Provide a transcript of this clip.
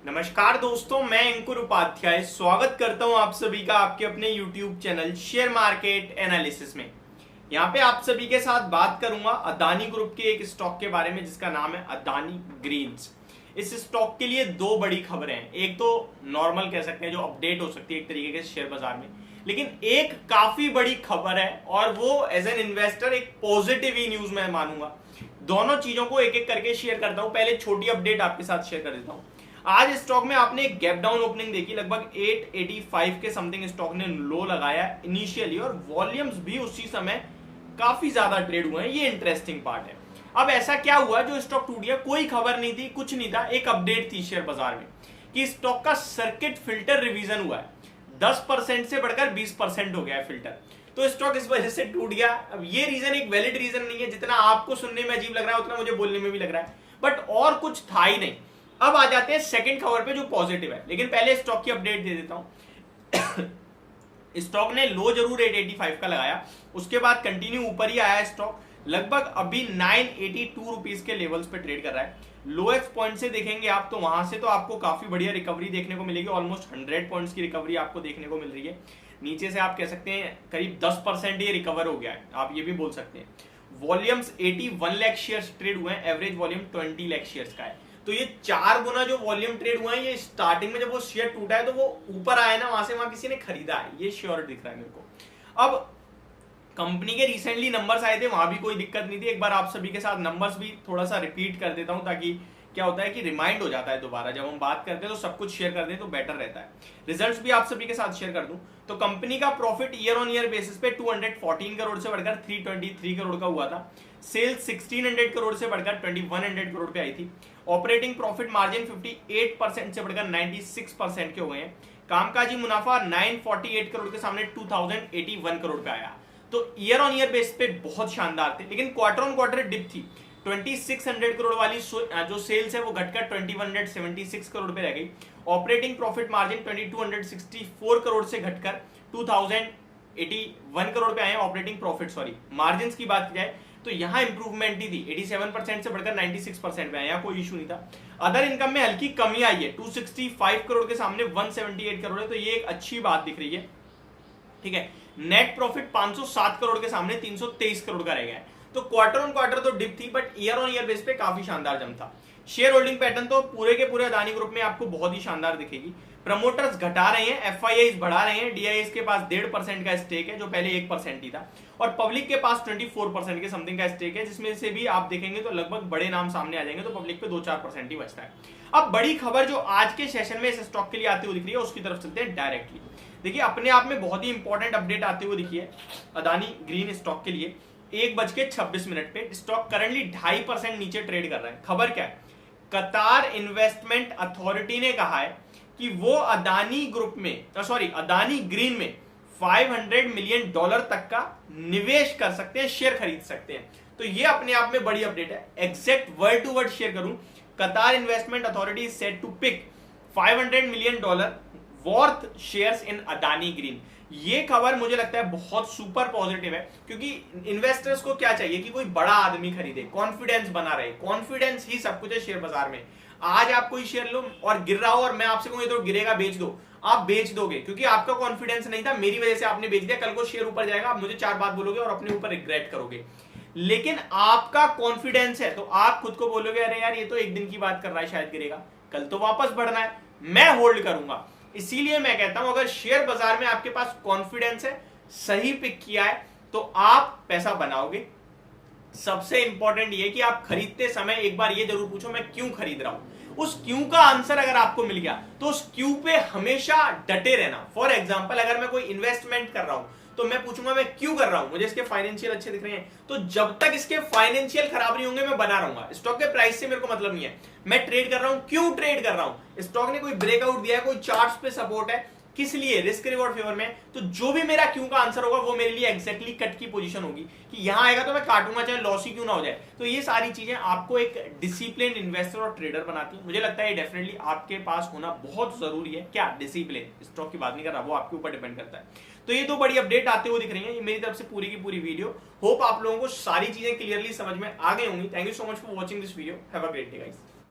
नमस्कार दोस्तों, मैं अंकुर उपाध्याय स्वागत करता हूं आप सभी का आपके अपने YouTube channel share market analysis में। यहां पे आप सभी के साथ बात करूंगा अदानी ग्रुप के एक स्टॉक के बारे में जिसका नाम है अदानी ग्रीन्स। इस स्टॉक के लिए दो बड़ी खबरें हैं। एक तो नॉर्मल कह सकते हैं जो अपडेट हो सकती है एक तरीके के शेयर बाजार में, लेकिन एक काफी बड़ी खबर है और वो एज एन इन्वेस्टर एक पॉजिटिव ही न्यूज मैं मानूंगा। दोनों चीजों को एक एक करके शेयर करता हूं। पहले छोटी अपडेट आपके साथ शेयर कर देता हूं। आज स्टॉक में आपने एक गैप डाउन ओपनिंग देखी, लगभग 885 के समथिंग स्टॉक ने लो लगाया इनिशियली और वॉल्यूम्स भी उसी समय काफी ज्यादा ट्रेड हुए हैं। ये इंटरेस्टिंग पार्ट है। अब ऐसा क्या हुआ जो स्टॉक टूट गया? कोई खबर नहीं थी, कुछ नहीं था, एक अपडेट थी शेयर बाजार में कि स्टॉक का सर्किट फिल्टर रिवीजन हुआ है। 10% से बढ़कर 20% हो गया है फिल्टर, तो स्टॉक इस वजह से टूट गया। अब ये रीजन एक वैलिड रीजन नहीं है, जितना आपको सुनने में अजीब लग रहा है उतना मुझे बोलने में भी लग रहा है, बट और कुछ था ही नहीं। अब आ जाते हैं सेकंड खबर पे जो पॉजिटिव है, लेकिन पहले स्टॉक की अपडेट दे देता हूं। स्टॉक ने लो जरूर 885 का लगाया, उसके बाद कंटिन्यू ऊपर ही आया स्टॉक। लगभग अभी 982 रुपीज के लेवल्स पे ट्रेड कर रहा है। लोएस्ट पॉइंट से देखेंगे आप तो वहां से तो आपको काफी बढ़िया रिकवरी देखने को मिलेगी। ऑलमोस्ट 100 पॉइंट्स की रिकवरी आपको देखने को मिल रही है। नीचे से आप कह सकते हैं करीब 10% ये रिकवर हो गया है, आप ये भी बोल सकते हैं। वॉल्यूम्स 81 लाख शेयर्स ट्रेड हुए हैं, एवरेज वॉल्यूम 20 लाख शेयर्स का है। तो ये 4 गुना जो वॉल्यूम ट्रेड हुआ है, ये स्टार्टिंग में जब वो शेयर टूटा है तो वो ऊपर आया ना, वहां से किसी ने खरीदा है, ये श्योर दिख रहा है मेरे को। अब कंपनी के रिसेंटली नंबर्स आए थे, वहां भी कोई दिक्कत नहीं थी। एक बार आप सभी के साथ नंबर्स भी थोड़ा सा रिपीट कर देता हूं ताकि क्या होता है कि रिमाइंड हो जाता है दोबारा, जब हम बात करते हैं तो सब कुछ शेयर कर दें तो बेटर रहता है। रिजल्ट्स भी आप सभी के साथ शेयर कर दूं तो कंपनी का profit year on year basis पे 214 करोड़ से बढ़कर 323 करोड़ का हुआ था। सेल्स 1600 करोड़ से बढ़कर 2100 करोड़ पे आई थी। ऑपरेटिंग प्रॉफिट मार्जिन 58% से बढ़कर 96% के हो गए हैं। कामकाजी मुनाफा 948 करोड़ के सामने 2081 करोड़ पे आया। तो ईयर ऑन ईयर बेस पे बहुत शानदार थे, लेकिन क्वार्टर ऑन क्वार्टर डिप थी। 2600 करोड़ वाली जो सेल्स है वो घटकर 2176 करोड़ पे रह गई। ऑपरेटिंग प्रॉफिट मार्जिन 2264 करोड़ से घटकर 2081 करोड़ पे आए। ऑपरेटिंग प्रॉफिट मार्जिन की बात की जाए तो यहां इंप्रूवमेंट ही थी, 87% से बढ़कर 96% पे आया, कोई इशू नहीं था। अदर इनकम में हल्की कमी आई है, 265 करोड़ के सामने 178 करोड़ है, तो ये एक अच्छी बात दिख रही है। ठीक है, नेट प्रॉफिट 507 करोड़ के सामने 323 करोड़ का रह गया है। तो क्वार्टर ऑन क्वार्टर तो डिप थी, but year on year base पे काफी शानदार जम था। शेयर होल्डिंग पैटर्न तो पूरे के पूरे अदानी ग्रुप में आपको बहुत ही शानदार दिखेगी। प्रमोटर्स घटा रहे हैं, एफआईआईज बढ़ा रहे हैं। डीआईएस के पास 1.5% का स्टेक है जो पहले 1% ही था, और पब्लिक के पास 24% के समथिंग का स्टेक है, जिसमें से भी आप देखेंगे तो लगभग बड़े नाम सामने आ जाएंगे, तो पब्लिक पे 2-4% ही बचता है। अब बड़ी खबर जो आज के सेशन में इस स्टॉक के लिए आती हुई दिख रही है उसकी तरफ चलते हैं डायरेक्टली। देखिए, अपने आप में बहुत ही इंपॉर्टेंट अपडेट आते हुए दिखी है अदानी ग्रीन स्टॉक के लिए। 1:26 पे स्टॉक करंटली 2.5% नीचे ट्रेड कर रहा है। खबर क्या है? कतार इन्वेस्टमेंट अथॉरिटी ने कहा है कि वो अदानी ग्रुप में अदानी ग्रीन में $500 मिलियन तक का निवेश कर सकते हैं, शेयर खरीद सकते हैं। तो ये अपने आप में बड़ी अपडेट है। Exact word to word share करूं, Qatar Investment Authority is said to pick $500 million worth shares in Adani Green. ये खबर मुझे लगता है बहुत सुपर पॉजिटिव है, क्योंकि इन्वेस्टर्स को क्या चाहिए कि कोई बड़ा आदमी खरीदे, कॉन्फिडेंस बना रहे। कॉन्फिडेंस ही सब कुछ है शेयर बाजार में। आज आप कोई शेयर लो और गिर रहा हो और मैं आपसे कहूं ये तो गिरेगा, बेच दो, आप बेच दोगे, क्योंकि आपका कॉन्फिडेंस नहीं था, मेरी वजह से आपने बेच दिया। कल को शेयर ऊपर जाएगा, आप मुझे 4 बात बोलोगे और अपने ऊपर रिग्रेट करोगे। लेकिन आपका कॉन्फिडेंस है तो आप खुद को बोलोगे अरे यार ये तो एक दिन की बात कर रहा है, शायद गिरेगा, कल तो वापस बढ़ना है, मैं होल्ड करूंगा। इसीलिए मैं कहता हूं अगर शेयर बाजार में आपके पास कॉन्फिडेंस है, सही पिक किया है, तो आप पैसा बनाओगे। सबसे इंपॉर्टेंट ये कि आप खरीदते समय एक बार ये जरूर पूछो मैं क्यों खरीद रहा हूं। उस क्यों का आंसर अगर आपको मिल गया तो उस क्यों पे हमेशा डटे रहना। फॉर एग्जांपल, अगर मैं कोई इन्वेस्टमेंट कर रहा हूं तो मैं पूछूंगा मैं क्यों कर रहा हूं, मुझे इसके फाइनेंशियल अच्छे दिख रहे हैं, तो जब तक इसके फाइनेंशियल खराब नहीं होंगे मैं बना रहूंगा। स्टॉक के प्राइस से मेरे को मतलब नहीं है, मैं ट्रेड कर रहा हूं, क्यों ट्रेड कर रहा हूं। स्टॉक ने कोई ब्रेकआउट दिया है, कोई चार्ट्स पे सपोर्ट है, किस लिए, रिस्क रिवॉर्ड फेवर में, तो जो भी मेरा क्यों का आंसर होगा वो मेरे लिए एक्जैक्टली कट की पोजीशन होगी कि यहां आएगा तो मैं काटूंगा चाहे लॉस ही क्यों ना हो जाए। तो ये सारी चीजें आपको एक डिसिप्लिन इन्वेस्टर और ट्रेडर बनाती है। मुझे लगता है ये डेफिनेटली आपके पास होना बहुत जरूरी है। क्या डिसिप्लिन, स्टॉक की बात नहीं कर रहा, वो आपके ऊपर डिपेंड करता है। तो ये 2 बड़ी अपडेट आते हुए दिख रही है। ये मेरी तरफ से पूरी की पूरी वीडियो, होप आप लोगों को सारी चीजें क्लियरली समझ में आ गई होंगी। Thank you so much for watching this video. Have a great day guys.